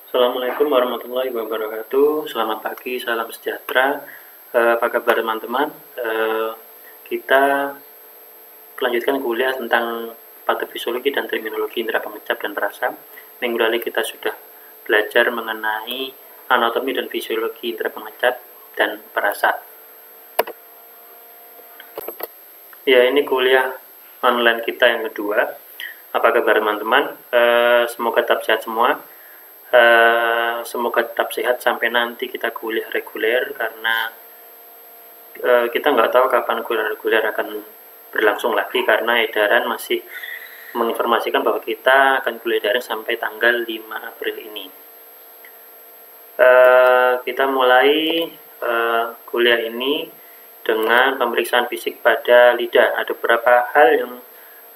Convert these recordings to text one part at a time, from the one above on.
Assalamualaikum warahmatullahi wabarakatuh. Selamat pagi, salam sejahtera. Apa kabar teman-teman? Kita melanjutkan kuliah tentang patofisiologi dan terminologi indera pengecap dan perasa. Minggu lalu kita sudah belajar mengenai anatomi dan fisiologi indera pengecap dan perasa. Ya, ini kuliah online kita yang kedua. Apa kabar teman-teman? Semoga tetap sehat semua. Semoga tetap sehat sampai nanti kita kuliah reguler, karena kita nggak tahu kapan kuliah reguler akan berlangsung lagi, karena edaran masih menginformasikan bahwa kita akan kuliah daring sampai tanggal 5 April ini. Kita mulai kuliah ini dengan pemeriksaan fisik pada lidah. Ada beberapa hal yang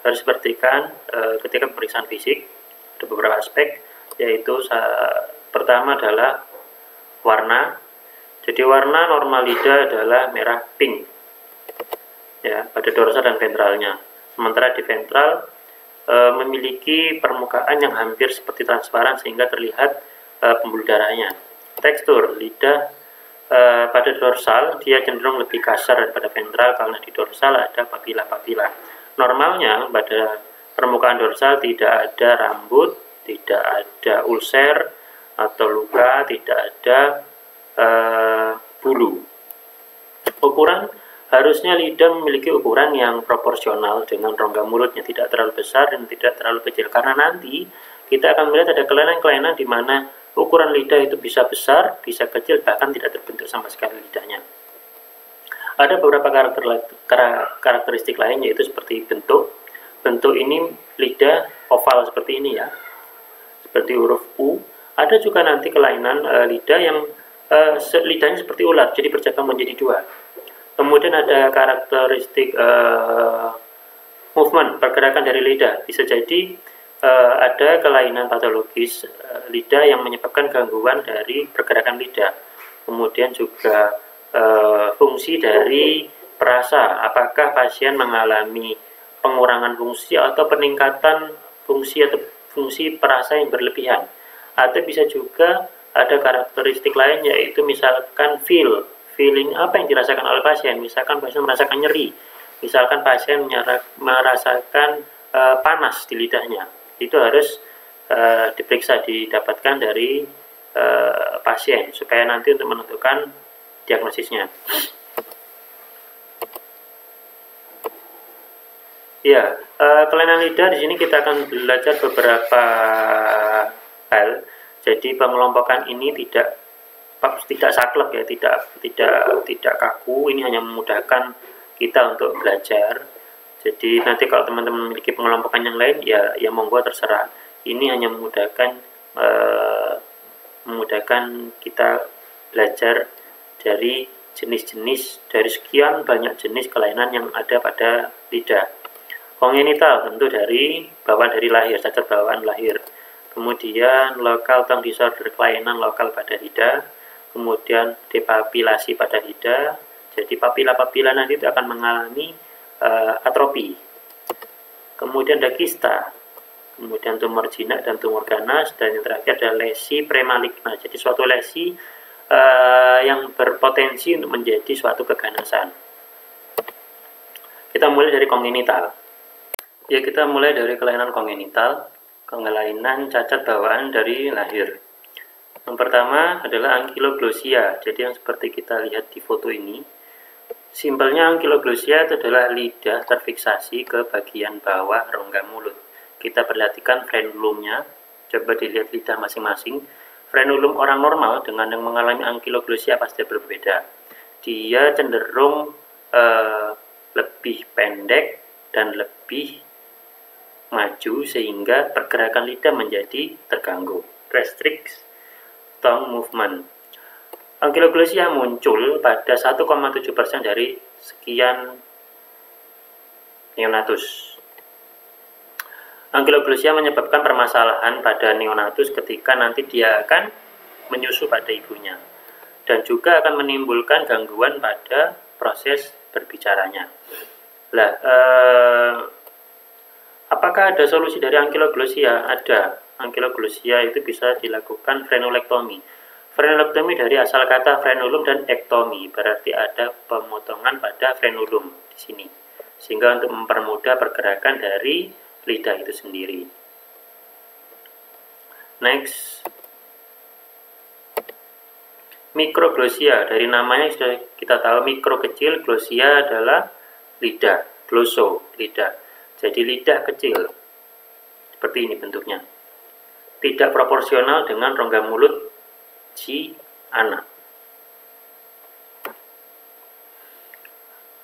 harus diperhatikan ketika pemeriksaan fisik. Ada beberapa aspek, yaitu pertama adalah warna. Jadi warna normal lidah adalah merah pink ya, pada dorsal dan ventralnya. Sementara di ventral memiliki permukaan yang hampir seperti transparan sehingga terlihat pembuluh darahnya. Tekstur lidah pada dorsal dia cenderung lebih kasar daripada ventral karena di dorsal ada papila-papila. Normalnya pada permukaan dorsal tidak ada rambut, tidak ada ulser atau luka, tidak ada bulu. Ukuran harusnya lidah memiliki ukuran yang proporsional dengan rongga mulutnya tidak terlalu besar dan tidak terlalu kecil, karena nanti kita akan melihat ada kelainan-kelainan di mana ukuran lidah itu bisa besar, bisa kecil, bahkan tidak terbentuk sama sekali lidahnya. Ada beberapa karakteristik lain, yaitu seperti bentuk. Bentuk ini lidah oval seperti ini ya, seperti huruf U. Ada juga nanti kelainan lidah yang lidahnya seperti ular, jadi bercabang menjadi dua. Kemudian ada karakteristik movement, pergerakan dari lidah. Bisa jadi ada kelainan patologis lidah yang menyebabkan gangguan dari pergerakan lidah. Kemudian juga fungsi dari perasa, apakah pasien mengalami pengurangan fungsi atau peningkatan fungsi atau fungsi perasa yang berlebihan. Atau bisa juga ada karakteristik lain, yaitu misalkan feeling apa yang dirasakan oleh pasien. Misalkan pasien merasakan nyeri, misalkan pasien merasakan panas di lidahnya, itu harus diperiksa, didapatkan dari pasien supaya nanti untuk menentukan diagnosisnya. Ya, kelainan lidah di sini kita akan belajar beberapa hal. Jadi pengelompokan ini tidak saklek ya, tidak kaku. Ini hanya memudahkan kita untuk belajar. Jadi nanti kalau teman-teman memiliki pengelompokan yang lain, ya monggo terserah. Ini hanya memudahkan kita belajar dari jenis-jenis, dari sekian banyak jenis kelainan yang ada pada lidah. Kongenital tentu dari bawaan dari lahir, cacat bawaan lahir. Kemudian lokal tongue disorder, kelainan lokal pada lidah. Kemudian depapilasi pada lidah. Jadi papila-papila nanti itu akan mengalami atrofi. Kemudian ada kista. Kemudian tumor jinak dan tumor ganas. Dan yang terakhir ada lesi premaligna. Jadi suatu lesi yang berpotensi untuk menjadi suatu keganasan. Kita mulai dari kongenital. Ya, kita mulai dari kelainan kongenital. Kelainan cacat bawaan dari lahir. Yang pertama adalah ankylosing. Jadi yang seperti kita lihat di foto ini. Simpelnya ankylosing itu adalah lidah terfiksasi ke bagian bawah rongga mulut. Kita perhatikan frenulumnya. Coba dilihat lidah masing-masing. Frenulum orang normal dengan yang mengalami ankylosing pasti berbeda. Dia cenderung lebih pendek dan lebih maju sehingga pergerakan lidah menjadi terganggu. Restrict tongue movement. Ankylosing muncul pada 1,7% dari sekian neonatus. Ankylosing menyebabkan permasalahan pada neonatus ketika nanti dia akan menyusu pada ibunya, dan juga akan menimbulkan gangguan pada proses berbicaranya. Apakah ada solusi dari ankylosing? Ada. ankyloglosia itu bisa dilakukan frenulektomi. Frenulektomi dari asal kata frenulum dan ektomi, berarti ada pemotongan pada frenulum di sini, sehingga untuk mempermudah pergerakan dari lidah itu sendiri. Next, mikroglosia. Dari namanya sudah kita tahu mikro kecil, glosia adalah lidah, gloso lidah. Jadi lidah kecil, seperti ini bentuknya, tidak proporsional dengan rongga mulut si anak.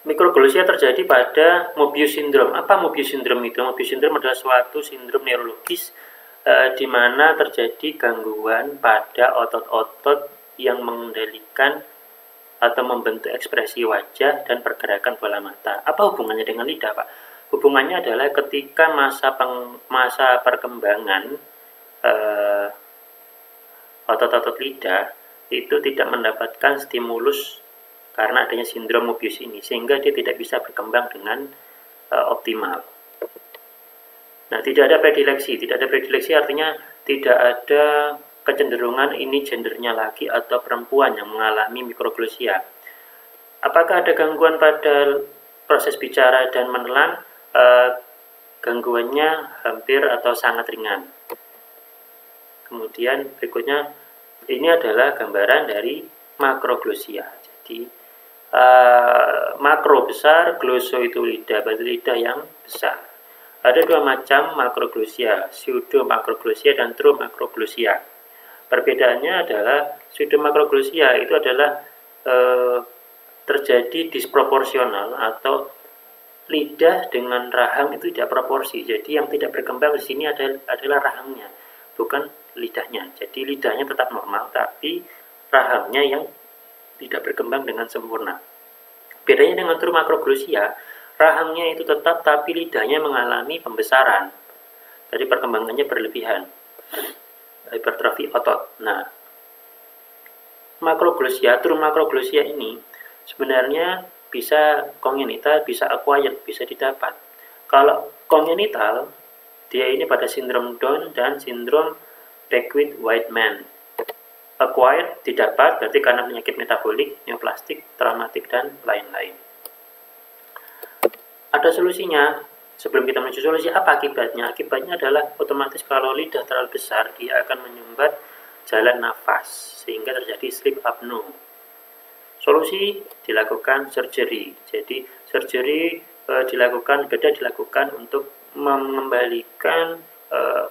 Mikroglosia terjadi pada Mobius syndrome. Apa Mobius syndrome itu? Mobius syndrome adalah suatu sindrom neurologis di mana terjadi gangguan pada otot-otot yang mengendalikan atau membentuk ekspresi wajah dan pergerakan bola mata. Apa hubungannya dengan lidah, Pak? Hubungannya adalah ketika masa perkembangan otot-otot lidah itu tidak mendapatkan stimulus karena adanya sindrom Mobius ini, sehingga dia tidak bisa berkembang dengan optimal. Nah, tidak ada predileksi. Tidak ada predileksi artinya tidak ada kecenderungan ini gendernya laki atau perempuan yang mengalami mikroglosia. Apakah ada gangguan pada proses bicara dan menelan? Gangguannya hampir atau sangat ringan. Kemudian berikutnya, ini adalah gambaran dari makroglosia. Jadi makro besar, gloso itu lidah, berarti lidah yang besar. Ada dua macam makroglosia, pseudomakroglosia dan trumakroglosia. Perbedaannya adalah pseudomakroglosia itu adalah terjadi disproporsional atau lidah dengan rahang itu tidak proporsi. Jadi yang tidak berkembang di sini adalah rahangnya, bukan lidahnya. Jadi lidahnya tetap normal, tapi rahangnya yang tidak berkembang dengan sempurna. Bedanya dengan trumakroglosia, rahangnya itu tetap, tapi lidahnya mengalami pembesaran. Jadi perkembangannya berlebihan, hipertrofi otot. Nah, makroglosia, trumakroglosia ini sebenarnya bisa kongenital, bisa acquired, bisa didapat. Kalau kongenital, dia ini pada sindrom Down dan sindrom Beckwith-Whiteman. Acquired didapat berarti karena penyakit metabolik, neoplastik, traumatik, dan lain-lain. Ada solusinya. Sebelum kita menuju solusi, apa akibatnya? Akibatnya adalah otomatis kalau lidah terlalu besar, dia akan menyumbat jalan nafas, sehingga terjadi sleep apnea. Solusi dilakukan surgery. Jadi surgery dilakukan untuk mengembalikan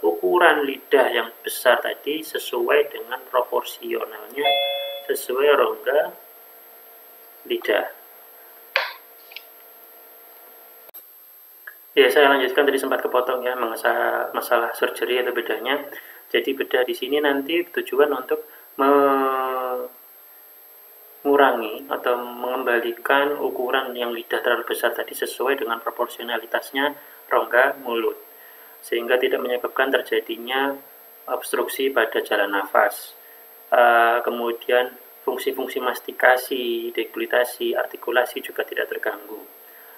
ukuran lidah yang besar tadi sesuai dengan proporsionalnya sesuai rongga lidah. Ya, saya lanjutkan, tadi sempat kepotong ya masalah surgery atau bedanya. Jadi bedah di sini nanti tujuan untuk mengurangi atau mengembalikan ukuran yang lidah terlalu besar tadi sesuai dengan proporsionalitasnya rongga mulut, sehingga tidak menyebabkan terjadinya obstruksi pada jalan nafas. Kemudian fungsi-fungsi mastikasi, deglutasi, artikulasi juga tidak terganggu.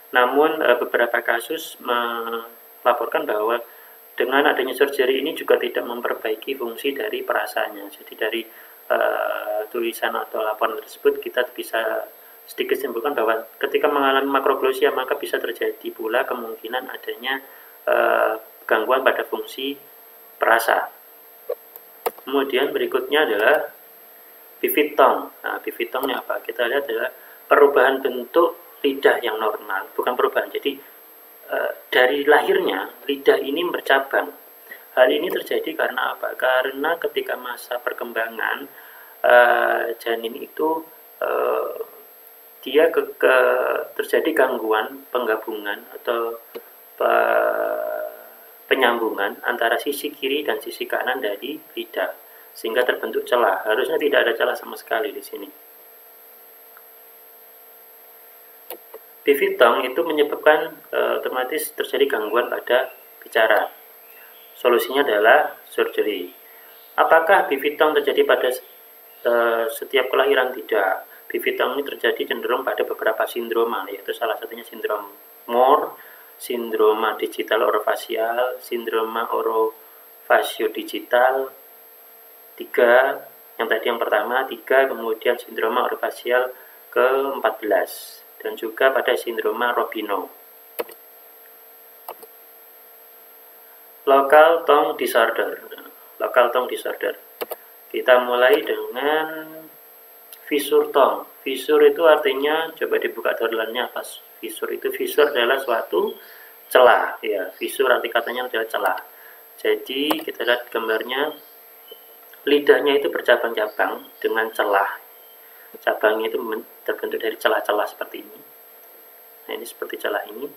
Namun beberapa kasus melaporkan bahwa dengan adanya surgery ini juga tidak memperbaiki fungsi dari perasaannya. Jadi dari tulisan atau laporan tersebut kita bisa sedikit simpulkan bahwa ketika mengalami makroglosia maka bisa terjadi pula kemungkinan adanya gangguan pada fungsi perasa. Kemudian berikutnya adalah pivot tongue. Nah, pivot tongue ini apa? Kita lihat adalah perubahan bentuk lidah yang normal, bukan perubahan. Jadi dari lahirnya lidah ini bercabang. Hal ini terjadi karena apa? Karena ketika masa perkembangan janin itu dia terjadi gangguan penggabungan atau penyambungan antara sisi kiri dan sisi kanan dari lidah, sehingga terbentuk celah. Harusnya tidak ada celah sama sekali di sini. Pivot tongue itu menyebabkan otomatis terjadi gangguan pada bicara. Solusinya adalah surgery. Apakah pivot tongue terjadi pada setiap kelahiran? Tidak. Pivot tongue ini terjadi cenderung pada beberapa sindroma, yaitu salah satunya sindrom Moore, sindroma digital orofacial, sindroma fasio digital 3, yang pertama 3, kemudian sindroma orofasial ke-14, dan juga pada sindroma Robinow. Local tongue disorder. Kita mulai dengan fissure tongue. Fissure itu artinya, coba dibuka doorlannya apa? Fissure adalah suatu celah, ya. Fissure arti katanya adalah celah. Jadi kita lihat gambarnya, lidahnya itu bercabang-cabang dengan celah. Cabangnya itu terbentuk dari celah-celah seperti ini. Nah, ini seperti celah ini.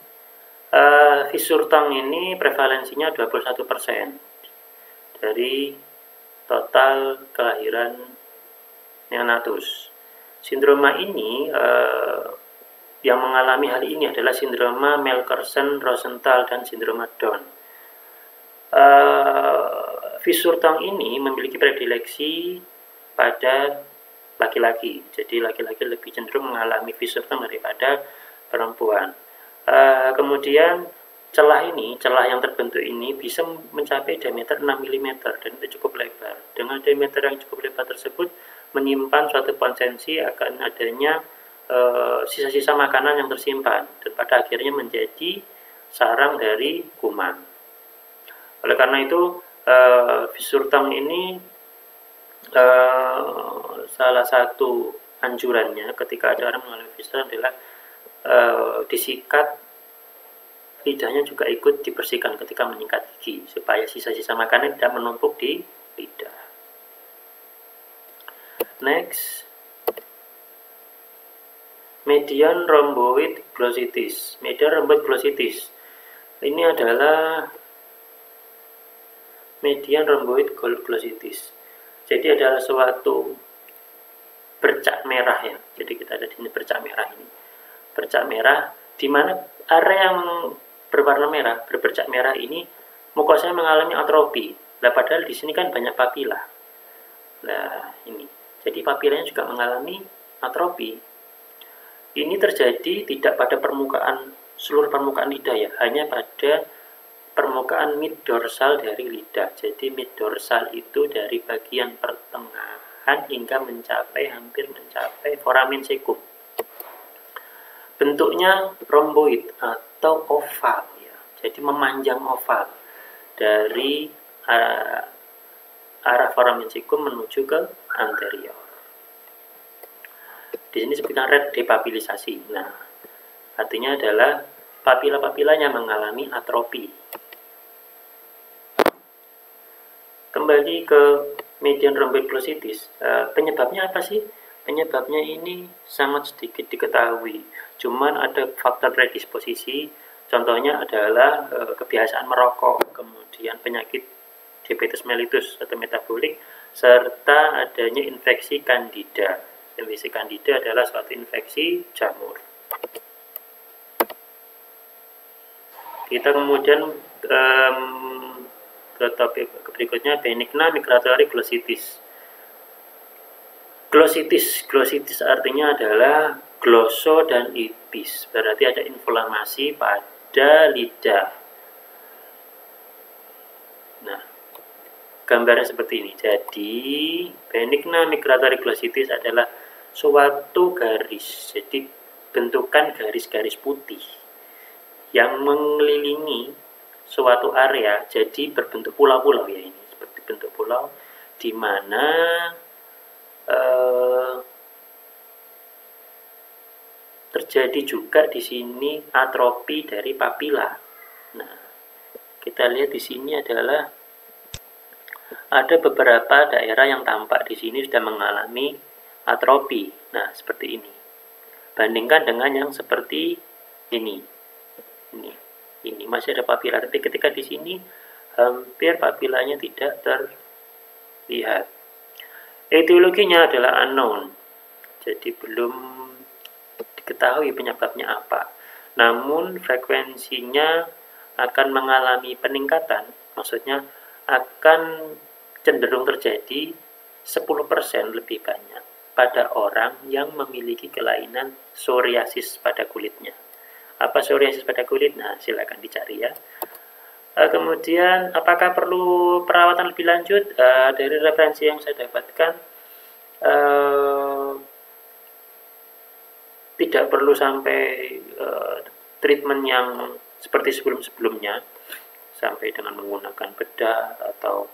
Fissure tongue ini prevalensinya 21% dari total kelahiran neonatus. Sindroma ini yang mengalami hal ini adalah sindroma Melkersson, Rosenthal, dan sindroma Down. Fissure tongue ini memiliki predileksi pada laki-laki. Jadi laki-laki lebih cenderung mengalami fissure tongue daripada perempuan. Kemudian celah yang terbentuk ini bisa mencapai diameter 6 mm dan itu cukup lebar. Dengan diameter yang cukup lebar tersebut menyimpan suatu potensi akan adanya sisa-sisa makanan yang tersimpan dan pada akhirnya menjadi sarang dari kuman. Oleh karena itu fissure tongue ini salah satu anjurannya ketika ada orang mengalami fissure adalah disikat lidahnya, juga ikut dibersihkan ketika menyikat gigi supaya sisa-sisa makanan tidak menumpuk di lidah. Next, median rhomboid glossitis. Median rhomboid glossitis ini adalah median rhomboid glossitis. Jadi adalah suatu bercak merah, ya. Jadi kita ada di sini bercak merah ini. Bercak merah di mana area yang berwarna merah, berbercak merah ini mukosanya mengalami atrofi. Nah, padahal di sini kan banyak papila. Nah, ini. Jadi papilanya juga mengalami atrofi. Ini terjadi tidak pada seluruh permukaan lidah, ya, hanya pada permukaan mid dorsal dari lidah. Jadi mid dorsal itu dari bagian pertengahan hingga hampir mencapai foramen cecum. Bentuknya rhomboid atau oval, ya. Jadi memanjang oval dari arah foramen cecum menuju ke anterior. Di sini disebutkan red depapilisasi. Nah, artinya adalah papila-papilanya mengalami atrofi. Kembali ke median rhomboid glossitis. Penyebabnya apa sih? Penyebabnya ini sangat sedikit diketahui. Cuman ada faktor predisposisi. Contohnya adalah kebiasaan merokok, kemudian penyakit diabetes mellitus atau metabolik, serta adanya infeksi candida. Infeksi candida adalah suatu infeksi jamur. Kita kemudian ke topik berikutnya, benigna migratory glossitis. Glossitis artinya adalah glosso dan ipis, berarti ada inflamasi pada lidah. Nah, gambarnya seperti ini. Jadi, benigna migratory glossitis adalah suatu garis, jadi bentukan garis-garis putih yang mengelilingi suatu area, jadi berbentuk pulau-pulau, ya, ini seperti bentuk pulau, di mana terjadi juga di sini atrofi dari papila. Nah, kita lihat di sini adalah ada beberapa daerah yang tampak di sini sudah mengalami atrofi. Nah, seperti ini. Bandingkan dengan yang seperti ini. Ini masih ada papila, tapi ketika di sini hampir papilanya tidak terlihat. Etiologinya adalah unknown, jadi belum diketahui penyebabnya apa. Namun frekuensinya akan mengalami peningkatan, maksudnya akan cenderung terjadi 10% lebih banyak pada orang yang memiliki kelainan psoriasis pada kulitnya. Apa psoriasis pada kulit? Nah, silakan dicari, ya. Kemudian apakah perlu perawatan lebih lanjut? Dari referensi yang saya dapatkan, tidak perlu sampai treatment yang seperti sebelum-sebelumnya, sampai dengan menggunakan bedah atau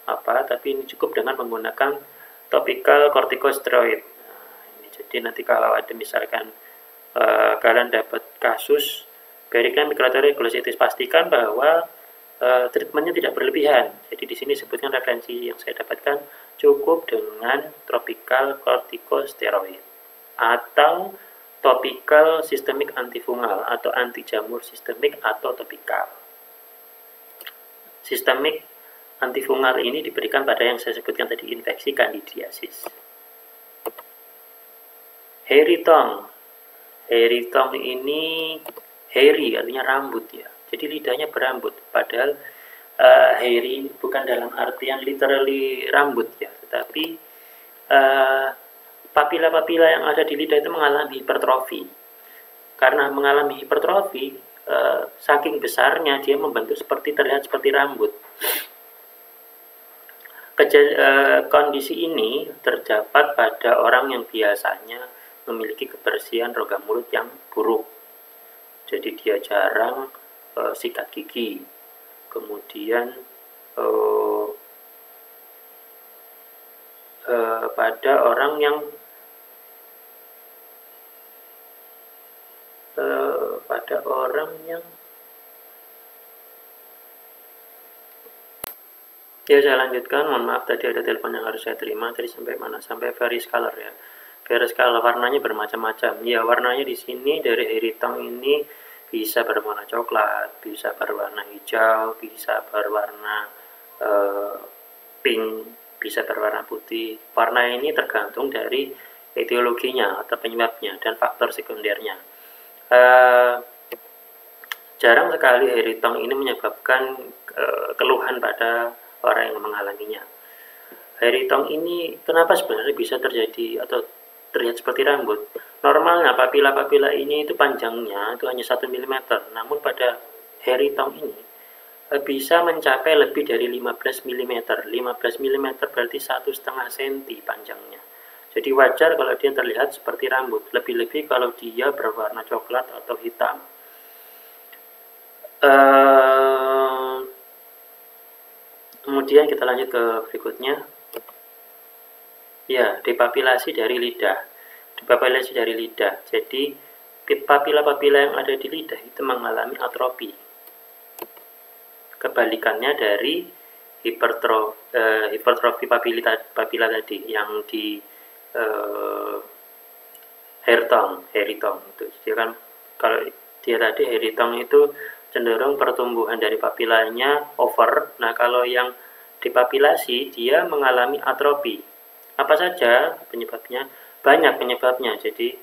apa, tapi ini cukup dengan menggunakan topical corticosteroid. Ini jadi nanti kalau ada misalkan kalian dapat kasus Berikan migratory glossitis, pastikan bahwa treatmentnya tidak berlebihan. Jadi di sini sebutkan referensi yang saya dapatkan cukup dengan topical corticosteroid atau topical sistemik antifungal atau anti jamur sistemik atau topikal. Sistemik antifungal ini diberikan pada yang saya sebutkan tadi, infeksi candidiasis. Hairy tongue. Hairy tongue ini hairy artinya rambut ya. Jadi lidahnya berambut. Padahal hairy bukan dalam artian literally rambut ya, tetapi papila-papila yang ada di lidah itu mengalami hipertrofi. Karena mengalami hipertrofi, saking besarnya dia membentuk terlihat seperti rambut. Kondisi ini terdapat pada orang yang biasanya memiliki kebersihan rongga mulut yang buruk. Jadi dia jarang sikat gigi. Kemudian pada orang yang ya, saya lanjutkan. Mohon maaf tadi ada telepon yang harus saya terima. Tadi sampai mana? Sampai various color ya. Various color warnanya bermacam-macam. Ya, warnanya di sini dari hairy tongue ini bisa berwarna coklat, bisa berwarna hijau, bisa berwarna pink, bisa berwarna putih. Warna ini tergantung dari etiologinya atau penyebabnya dan faktor sekundernya. Jarang sekali hairy tongue ini menyebabkan keluhan pada orang yang mengalaminya. Hairy tongue ini kenapa sebenarnya bisa terjadi atau terlihat seperti rambut? Normalnya papila-papila ini itu panjangnya itu hanya 1 mm, namun pada hairy tongue ini bisa mencapai lebih dari 15 mm. 15 mm berarti 1,5 cm panjangnya. Jadi wajar kalau dia terlihat seperti rambut, lebih-lebih kalau dia berwarna coklat atau hitam. Kemudian kita lanjut ke berikutnya. Ya, depapilasi dari lidah. Depapilasi dari lidah. Jadi papila-papila yang ada di lidah itu mengalami atrofi. Kebalikannya dari hipertrofi papila tadi yang di hairy tongue itu. Jadi kan kalau dia tadi hairy tongue itu cenderung pertumbuhan dari papilanya over. Nah, kalau yang dipapilasi dia mengalami atrofi. Apa saja penyebabnya? Banyak penyebabnya. Jadi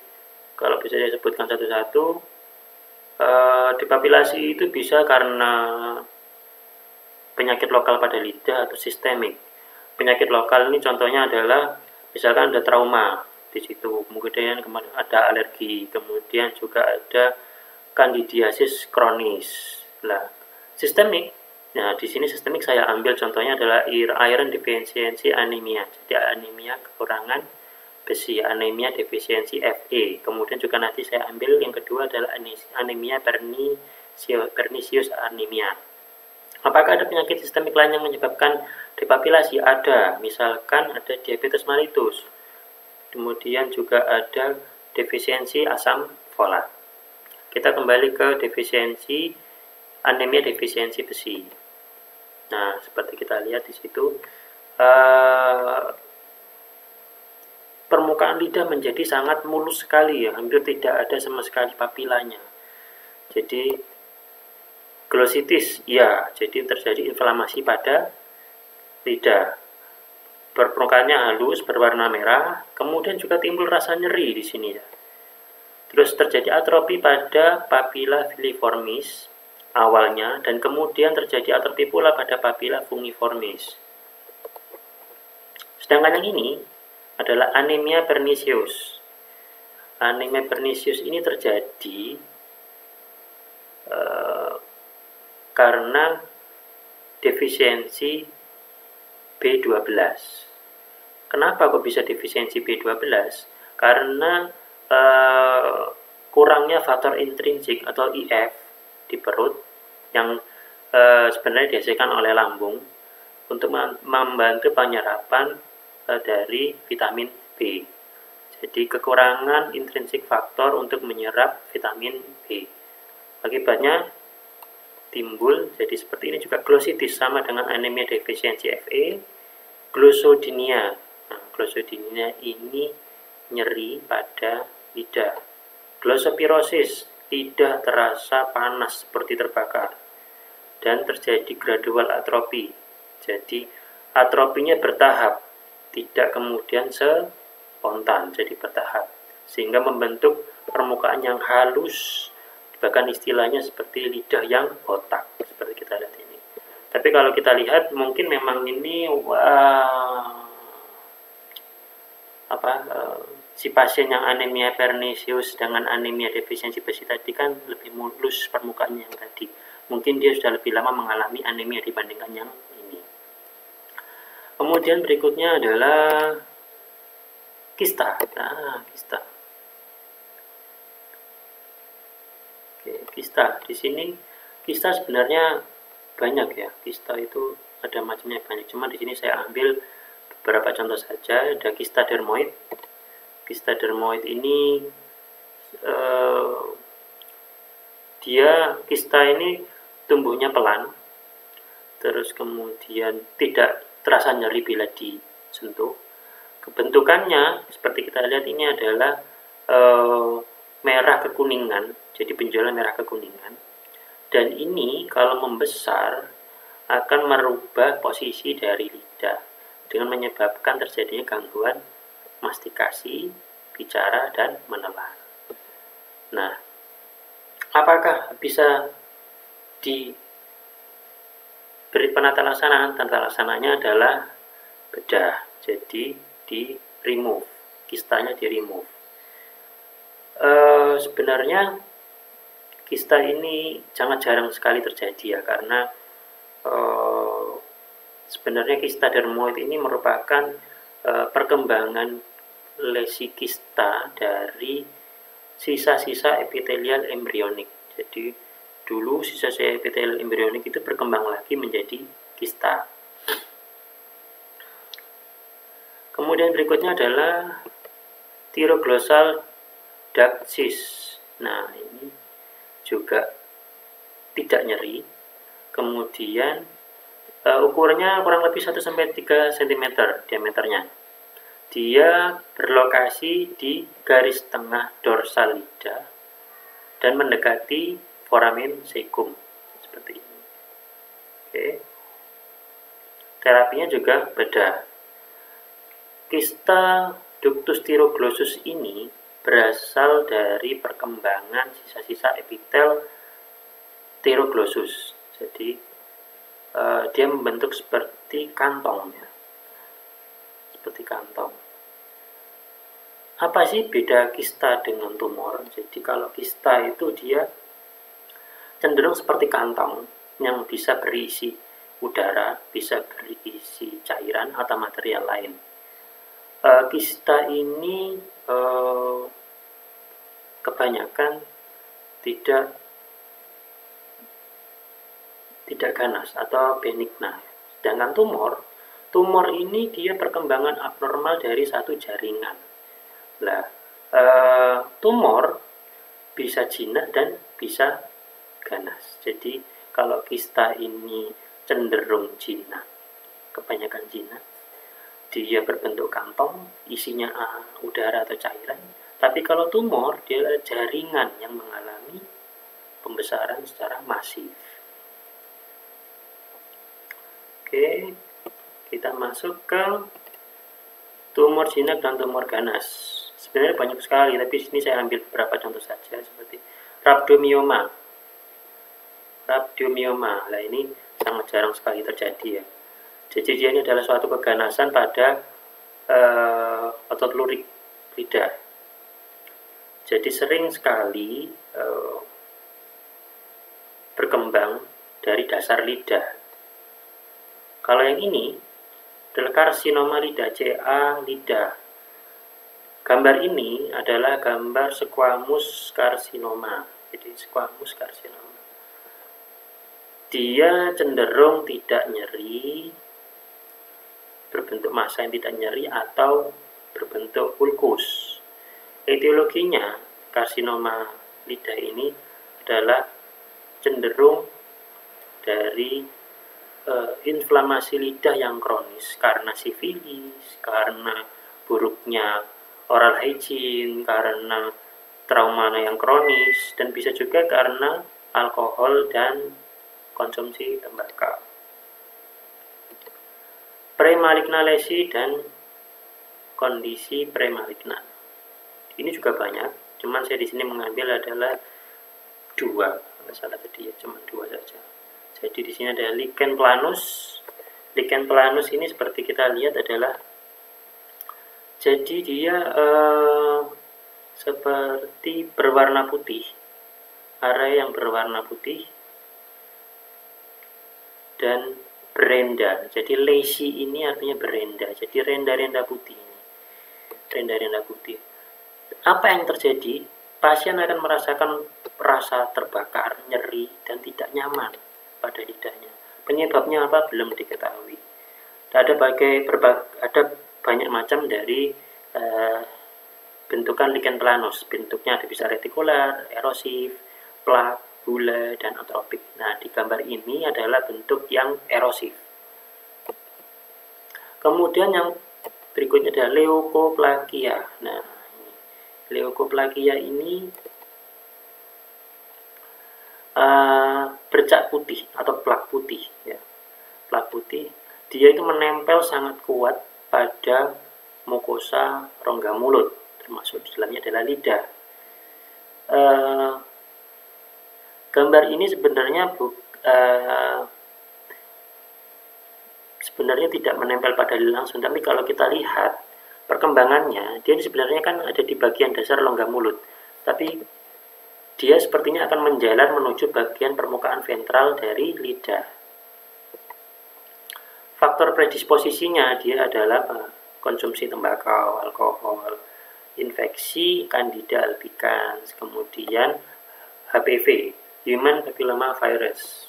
kalau bisa saya sebutkan satu-satu, depapilasi itu bisa karena penyakit lokal pada lidah atau sistemik. Penyakit lokal ini contohnya adalah misalkan ada trauma di situ, kemudian ada alergi, kemudian juga ada candidiasis kronis. Nah, sistemik. Nah, di sini sistemik saya ambil contohnya adalah iron deficiency anemia. Jadi anemia kekurangan besi, anemia defisiensi Fe. Kemudian juga nanti saya ambil yang kedua adalah anemia pernicious anemia. Apakah ada penyakit sistemik lain yang menyebabkan depapilasi? Ada, misalkan ada diabetes mellitus. Kemudian juga ada defisiensi asam folat. Kita kembali ke anemia defisiensi besi. Nah, seperti kita lihat di situ, permukaan lidah menjadi sangat mulus sekali ya, hampir tidak ada sama sekali papilanya. Jadi glossitis, ya, jadi terjadi inflamasi pada lidah. Permukaannya halus, berwarna merah, kemudian juga timbul rasa nyeri di sini ya. Terus terjadi atrofi pada papila filiformis awalnya, dan kemudian terjadi atrofi pula pada papila fungiformis. Sedangkan yang ini adalah anemia pernicious. Anemia pernicious ini terjadi karena defisiensi B12. Kenapa kok bisa defisiensi B12? Karena kurangnya faktor intrinsik atau IF di perut yang sebenarnya dihasilkan oleh lambung untuk membantu penyerapan dari vitamin B. Jadi kekurangan intrinsik faktor untuk menyerap vitamin B. Akibatnya timbul jadi seperti ini juga glositis, sama dengan anemia defisiensi Fe, glosodinia. Nah, glosodinia ini nyeri pada lidah. Glosopirosis, lidah terasa panas seperti terbakar. Dan terjadi gradual atropi. Jadi atropinya bertahap, tidak kemudian spontan, jadi bertahap. Sehingga membentuk permukaan yang halus, bahkan istilahnya seperti lidah yang botak, seperti kita lihat ini. Tapi kalau kita lihat mungkin memang ini si pasien yang anemia pernicious dengan anemia defisiensi besi tadi kan lebih mulus permukaannya yang tadi. Mungkin dia sudah lebih lama mengalami anemia dibandingkan yang ini. Kemudian berikutnya adalah kista. Nah, kista. Oke, kista. Di sini kista sebenarnya banyak ya. Kista itu ada macamnya banyak. Cuma di sini saya ambil beberapa contoh saja. Ada kista dermoid. Kista dermoid ini kista ini tumbuhnya pelan, terus kemudian tidak terasa nyeri bila disentuh. Kebentukannya seperti kita lihat ini adalah merah kekuningan, jadi benjolan merah kekuningan. Dan ini kalau membesar akan merubah posisi dari lidah dengan menyebabkan terjadinya gangguan mastikasi, bicara, dan menelan. Nah, apakah bisa diberi penata laksanaan? Tata laksananya adalah bedah, jadi di remove, kistanya di remove. Sebenarnya kista ini sangat jarang sekali terjadi ya, karena sebenarnya kista dermoid ini merupakan perkembangan lesi kista dari sisa-sisa epitelial embrionik. Jadi dulu sisa-sisa epitelial embrionik itu berkembang lagi menjadi kista. Kemudian berikutnya adalah thyroglossal duct cyst. Nah, ini juga tidak nyeri. Kemudian ukurannya kurang lebih 1-3 cm diameternya. Dia berlokasi di garis tengah dorsal lidah dan mendekati foramen cecum seperti ini. Oke. Terapinya juga bedah. Kista ductus thyroglossus ini berasal dari perkembangan sisa-sisa epitel thyroglossus. Jadi dia membentuk seperti kantong ya. Seperti kantong. Apa sih beda kista dengan tumor? Jadi kalau kista itu dia cenderung seperti kantong yang bisa berisi udara, bisa berisi cairan atau material lain. Kista ini kebanyakan tidak ganas atau benigna. Sedangkan tumor ini dia perkembangan abnormal dari satu jaringan. Nah, tumor bisa jinak dan bisa ganas. Jadi kalau kista ini cenderung jinak, kebanyakan jinak, dia berbentuk kantong, isinya udara atau cairan. Tapi kalau tumor, dia jaringan yang mengalami pembesaran secara masif. Oke, kita masuk ke tumor jinak dan tumor ganas. Sebenarnya banyak sekali, tapi sini saya ambil beberapa contoh saja seperti rhabdomyoma. Rhabdomyoma, nah ini sangat jarang sekali terjadi ya. Jadi dia ini adalah suatu keganasan pada otot lurik lidah. Jadi sering sekali berkembang dari dasar lidah. Kalau yang ini adalah karsinoma lidah, CA lidah. Gambar ini adalah gambar squamous karsinoma. Jadi squamous karsinoma. Dia cenderung tidak nyeri, berbentuk massa yang tidak nyeri atau berbentuk ulkus. Etiologinya karsinoma lidah ini adalah cenderung dari inflamasi lidah yang kronis karena sifilis, karena buruknya oral hygiene, karena trauma yang kronis, dan bisa juga karena alkohol dan konsumsi tembakau. Premaligna lesi dan kondisi premaligna. Ini juga banyak, cuman saya di sini mengambil adalah 2, kalau salah tadi ya, cuma 2 saja. Jadi di sini ada lichen planus. Lichen planus ini seperti kita lihat adalah, jadi dia seperti berwarna putih, area yang berwarna putih dan berenda. Jadi lesi ini artinya berenda. Jadi renda-renda putih ini. Renda-renda putih. Apa yang terjadi? Pasien akan merasakan rasa terbakar, nyeri, dan tidak nyaman pada lidahnya. Penyebabnya apa? Belum diketahui. Ada banyak macam dari bentukan lichen planus. Bentuknya ada bisa retikular, erosif, plak, bulat, dan atropik. Nah, di gambar ini adalah bentuk yang erosif. Kemudian yang berikutnya adalah leukoplakia. Nah, leukoplakia ini bercak putih atau plak putih, ya. Plak putih. Dia itu menempel sangat kuat pada mukosa rongga mulut, termasuk di dalamnya adalah lidah. Gambar ini sebenarnya tidak menempel pada lidah langsung, tapi kalau kita lihat perkembangannya, dia sebenarnya kan ada di bagian dasar rongga mulut, tapi dia sepertinya akan menjalar menuju bagian permukaan ventral dari lidah. Faktor predisposisinya dia adalah konsumsi tembakau, alkohol, infeksi Candida albicans, kemudian HPV, Human Papilloma Virus.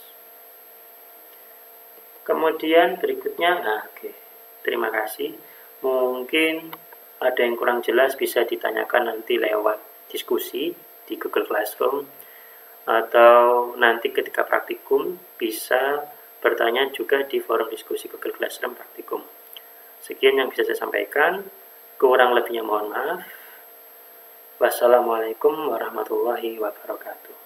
Kemudian berikutnya, terima kasih. Mungkin ada yang kurang jelas bisa ditanyakan nanti lewat diskusi di Google Classroom, atau nanti ketika praktikum bisa bertanya juga di forum diskusi Google Classroom praktikum. Sekian yang bisa saya sampaikan, kurang lebihnya mohon maaf. Wassalamualaikum warahmatullahi wabarakatuh.